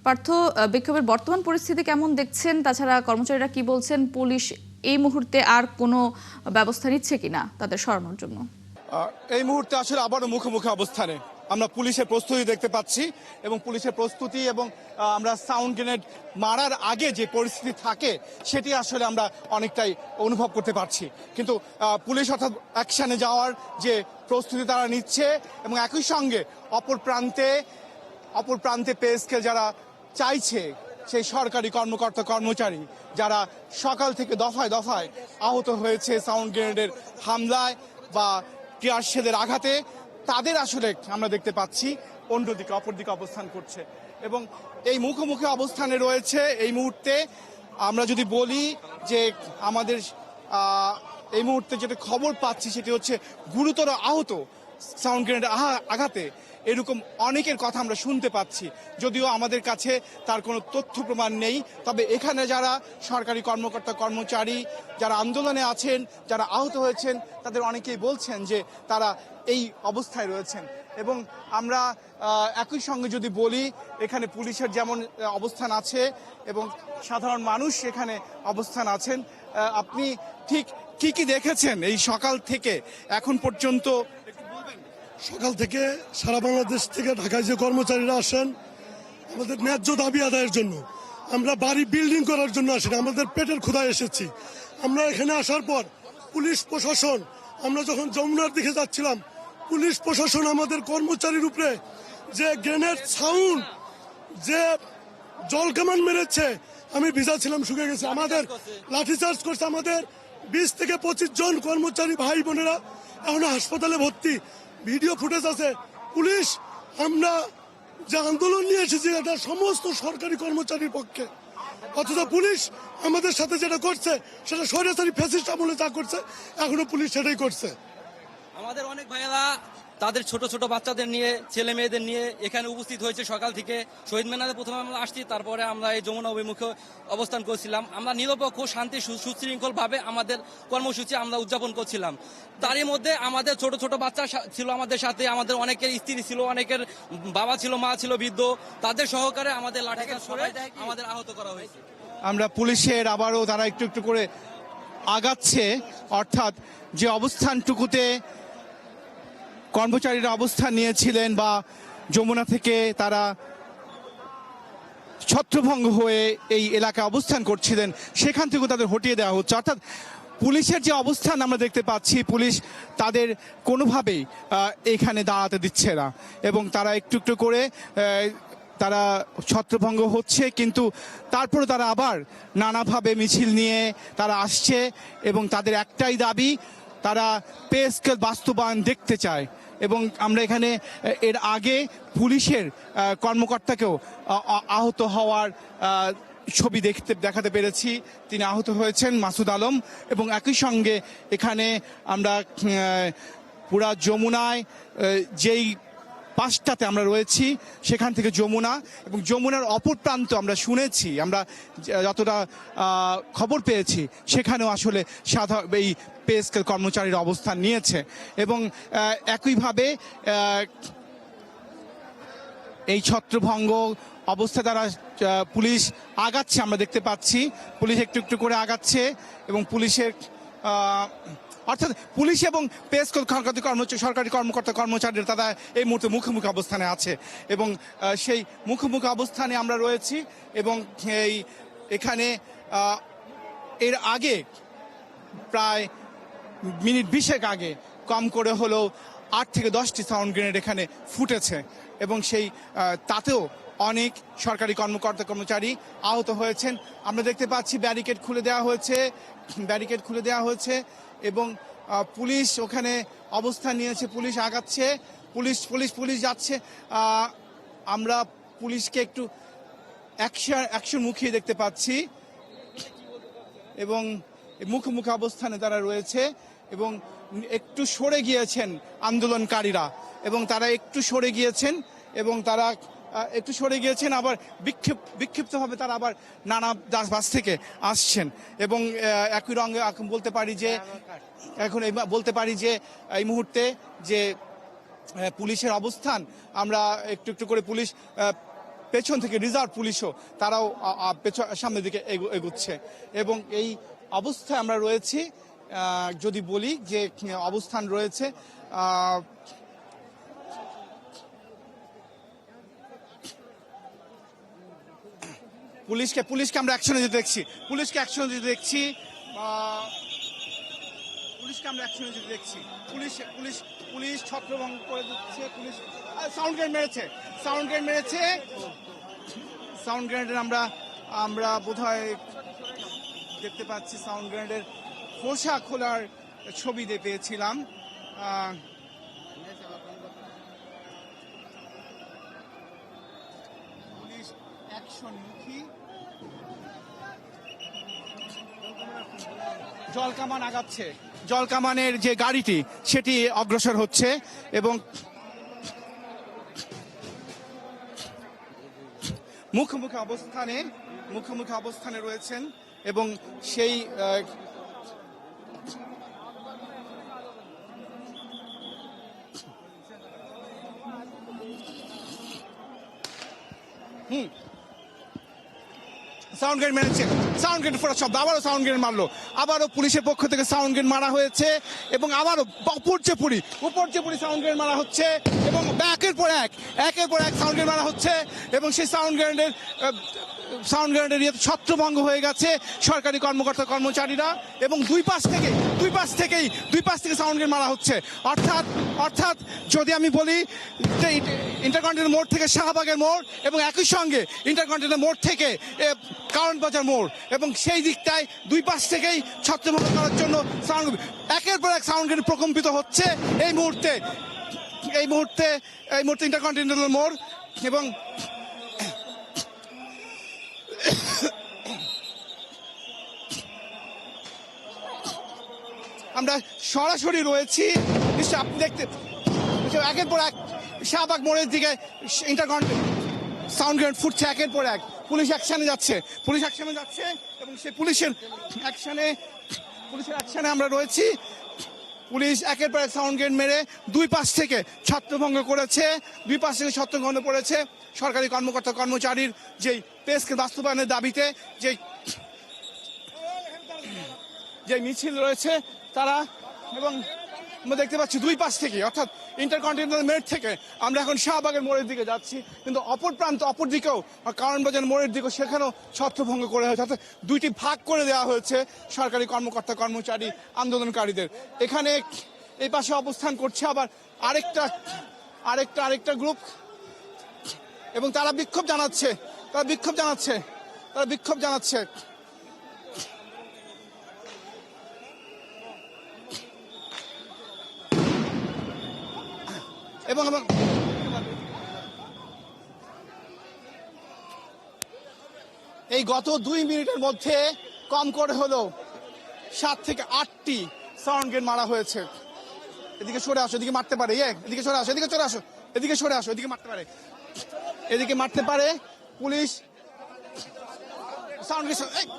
পার্থ, বিক্ষোভের বর্তমান পরিস্থিতি কেমন দেখছেন? তাছাড়া কর্মচারীরা কি বলছেন? পুলিশ এই মুহূর্তে আর কোনো ব্যবস্থা নিচ্ছে কিনা তাদের সরানোর জন্য? এই মুহূর্তে আসলে আবারও মুখোমুখি অবস্থানে আমরা পুলিশের প্রস্তুতি দেখতে পাচ্ছি এবং পুলিশের প্রস্তুতি এবং আমরা সাউন্ড গ্রেনেড মারার আগে যে পরিস্থিতি থাকে সেটি আসলে আমরা অনেকটাই অনুভব করতে পারছি। কিন্তু পুলিশ অর্থাৎ অ্যাকশনে যাওয়ার যে প্রস্তুতি তারা নিচ্ছে এবং একই সঙ্গে অপর প্রান্তে পে স্কেল যারা চাইছে সেই সরকারি কর্মকর্তা কর্মচারী যারা সকাল থেকে দফায় দফায় আহত হয়েছে সাউন্ড গ্রেনেডের হামলায় বা টিয়ার শেলের আঘাতে, তাদের আসলে আমরা দেখতে পাচ্ছি অন্যদিকে অপরদিকে অবস্থান করছে এবং এই মুখোমুখি অবস্থানে রয়েছে। এই মুহূর্তে আমরা যদি বলি যে আমাদের এই মুহূর্তে যেটা খবর পাচ্ছি সেটি হচ্ছে গুরুতর আহত সাউন্ড গ্রেনেড আঘাতে এরকম অনেকের কথা আমরা শুনতে পাচ্ছি, যদিও আমাদের কাছে তার কোনো তথ্য প্রমাণ নেই। তবে এখানে যারা সরকারি কর্মকর্তা কর্মচারী যারা আন্দোলনে আছেন, যারা আহত হয়েছেন, তাদের অনেকেই বলছেন যে তারা এই অবস্থায় রয়েছেন। এবং আমরা একই সঙ্গে যদি বলি এখানে পুলিশের যেমন অবস্থান আছে এবং সাধারণ মানুষ এখানে অবস্থান আছেন, আপনি ঠিক কি দেখেছেন এই সকাল থেকে এখন পর্যন্ত? সকাল থেকে সারা বাংলাদেশ থেকে ঢাকায় যে কর্মচারীরা আসেন আমাদের ন্যায্য দাবি আদায়ের জন্য, আমরা বাড়ি বিল্ডিং করার জন্য আসি না, আমাদের পেটের ক্ষুধায় এসেছি। আমরা এখানে আসার পর পুলিশ প্রশাসন, আমরা যখন যমুনার দিকে যাচ্ছিলাম পুলিশ প্রশাসন আমাদের কর্মচারীর উপরে যে গ্রেনেড সাউন্ড, যে জল কামান মেরেছে, আমি ভিজা ছিলাম, শুকে গেছে, আমাদের লাঠিচার্জ করছে। আমাদের 20 থেকে 25 জন কর্মচারী ভাই বোনেরা এখনো হাসপাতালে ভর্তি, ভিডিও ফুটেজ আছে। পুলিশ, আমরা যে আন্দোলন নিয়ে এসেছি এটা সমস্ত সরকারি কর্মচারীর পক্ষে, অথচ পুলিশ আমাদের সাথে যেটা করছে সেটা স্বৈরাচারী ফ্যাসিস্ট আমলে যা করছে এখনো পুলিশ সেটাই করছে। আমাদের অনেক ভাইয়েরা তাদের ছোট ছোট বাচ্চাদের নিয়ে, ছেলে মেয়েদের নিয়ে এখানে উপস্থিত হয়েছে সকাল থেকে। শহীদ মিনারে প্রথমে আমরা আসছি, তারপরে আমরা এই যমুনা অভিমুখে অবস্থান করছিলাম। আমরা নিরপেক্ষ শান্তি সুশৃঙ্খল ভাবে আমাদের কর্মসূচি আমরা উদযাপন করছিলাম। তারই মধ্যে আমাদের ছোট ছোট বাচ্চা ছিল আমাদের সাথে, আমাদের অনেকের স্ত্রী ছিল, অনেকের বাবা ছিল, মা ছিল বৃদ্ধ, তাদের সহকারে আমাদের লাঠিচার্জ করে আমাদের আহত করা হয়েছে। আমরা পুলিশের আবারও তারা একটু একটু করে আগাচ্ছে, অর্থাৎ যে অবস্থানটুকুতে কর্মচারীরা অবস্থান নিয়েছিলেন বা যমুনা থেকে তারা ছত্রভঙ্গ হয়ে এই এলাকায় অবস্থান করছিলেন সেখান থেকেও তাদের হটিয়ে দেওয়া হচ্ছে। অর্থাৎ পুলিশের যে অবস্থান আমরা দেখতে পাচ্ছি, পুলিশ তাদের কোনোভাবেই এখানে দাঁড়াতে দিচ্ছে না এবং তারা একটু একটু করে তারা ছত্রভঙ্গ হচ্ছে, কিন্তু তারপরে তারা আবার নানাভাবে মিছিল নিয়ে তারা আসছে এবং তাদের একটাই দাবি, তারা পে স্কেল বাস্তবায়ন দেখতে চায়। এবং আমরা এখানে এর আগে পুলিশের কর্মকর্তাকেও আহত হওয়ার ছবি দেখাতে পেরেছি, তিনি আহত হয়েছেন, মাসুদ আলম। এবং একই সঙ্গে এখানে আমরা পুরা যমুনায় যেই পাশটাতে আমরা রয়েছি সেখান থেকে যমুনা এবং যমুনার অপর প্রান্ত আমরা শুনেছি, আমরা যতটা খবর পেয়েছি সেখানেও আসলে এই পে স্কেল কর্মচারীর অবস্থান নিয়েছে এবং একইভাবে এই ছত্রভঙ্গ অবস্থা দ্বারা পুলিশ আগাচ্ছে, আমরা দেখতে পাচ্ছি পুলিশ একটু একটু করে আগাচ্ছে এবং পুলিশের অর্থাৎ পুলিশ এবং পে স্কেল সরকারি কর্মকর্তা কর্মচারীরা তারা এই মুহূর্তে মুখোমুখি অবস্থানে আছে এবং সেই মুখোমুখি অবস্থানে আমরা রয়েছি। এবং এখানে এর আগে প্রায় মিনিট 20 আগে কম করে হলেও 8 থেকে 10টি সাউন্ড গ্রেনেড এখানে ফুটেছে এবং সেই তাতেও অনেক সরকারি কর্মকর্তা কর্মচারী আহত হয়েছেন। আমরা দেখতে পাচ্ছি ব্যারিকেড খুলে দেওয়া হয়েছে এবং পুলিশ ওখানে অবস্থান নিয়েছে, পুলিশ আগাচ্ছে, পুলিশ যাচ্ছে। আমরা পুলিশকে একটু অ্যাকশন মুখিয়ে দেখতে পাচ্ছি এবং মুখোমুখি অবস্থানে তারা রয়েছে এবং একটু সরে গিয়েছেন আন্দোলনকারীরা এবং তারা একটু সরে গিয়েছেন আবার বিক্ষিপ্তভাবে তারা আবার নানা বাস থেকে আসছেন এবং একই রঙে বলতে পারি যে এই মুহূর্তে যে পুলিশের অবস্থান আমরা একটু একটু করে পুলিশ পেছন থেকে রিজার্ভ পুলিশও তারাও সামনের দিকে এগুচ্ছে এবং এই অবস্থায় আমরা রয়েছি। যদি বলি যে অবস্থান রয়েছে পুলিশকে আমরা অ্যাকশনে যেতে দেখছি, পুলিশকে অ্যাকশনে যেতে দেখছি, পুলিশকে আমরা অ্যাকশনে যেতে দেখছি। পুলিশ ছত্রভঙ্গ করে দিচ্ছে, পুলিশ সাউন্ড গ্রেনেড মেরেছে। সাউন্ড গ্রেনেডের আমরা বোধহয় দেখতে পাচ্ছি সাউন্ড গ্রেনেডের খোসা খোলার ছবি পেয়েছিলাম। পুলিশ অ্যাকশনমুখী, জলকামান আগাচ্ছে, জলকামানের যে গাড়িটি সেটি অগ্রসর হচ্ছে এবং মুখোমুখি অবস্থানে রয়েছেন এবং সেই সাউন্ড গ্রেনেড মেরেছে, সাউন্ড গ্রেনেড ফোটার শব্দ, আবারও সাউন্ড গ্রেনেড মারলো, আবারও পুলিশের পক্ষ থেকে সাউন্ড গ্রেনেড মারা হয়েছে এবং আবারও উপর চেপুরি সাউন্ড গ্রেনেড মারা হচ্ছে এবং একের পর এক সাউন্ড গ্রেনেড মারা হচ্ছে এবং সেই সাউন্ড গ্রেনেডের ছত্রভঙ্গ হয়ে গেছে সরকারি কর্মচারীরা এবং দুই পাশ থেকে সাউন্ড গ্রেনেড মারা হচ্ছে। অর্থাৎ যদি আমি বলি যে ইন্টারকন্টিনেন্টাল মোড় থেকে শাহবাগের মোড় এবং একই সঙ্গে ইন্টারকন্টিনেন্টাল মোড় থেকে কারণ বাজার মোড় এবং সেই দিকটায় দুই পাশ থেকেই ছত্রভঙ্গ করার জন্য একের পর এক সাউন্ড গ্রেনেড প্রকম্পিত হচ্ছে এই মুহূর্তে ইন্টারকন্টিনেন্টাল মোড় এবং আমরা সরাসরি রয়েছি, নিশ্চয় আপনি দেখতে একের পর এক শাহবাগ মোড়ের দিকে সাউন্ড গ্রেনেড ফুটছে একের পর এক। পুলিশ অ্যাকশনে যাচ্ছে এবং সেই পুলিশের অ্যাকশনে আমরা রয়েছি। পুলিশ একের পর এক সাউন্ড গ্রেনেড মেরে দুই পাশ থেকে ছত্রভঙ্গ করেছে, সরকারি কর্মচারীর যেই পেস্কে বাস্তবায়নের দাবিতে যে মিছিল রয়েছে তারা এবং আমরা দেখতে পাচ্ছি দুই পাশ থেকে, অর্থাৎ ইন্টারকন্টিনেন্টাল মোড় থেকে আমরা এখন শাহবাগের মোড়ের দিকে যাচ্ছি, কিন্তু অপর দিকেও কারণবাজার মোড়ের দিকেও সেখানেও ছত্রভঙ্গ করে হয়েছে, অর্থাৎ দুইটি ভাগ করে দেওয়া হয়েছে সরকারি কর্মচারী আন্দোলনকারীদের। এখানে এই পাশে অবস্থান করছে আবার আরেকটা গ্রুপ এবং তারা বিক্ষোভ জানাচ্ছে। এবং এই গত 2 মিনিটের মধ্যে কম করে হলো 7 থেকে 8টি সাউন্ড গ্রেনেড মারা হয়েছে। এদিকে সরে আসো, এদিকে মারতে পারে, এদিকে সরে আসো, এদিকে মারতে পারে পুলিশ। Sound grenade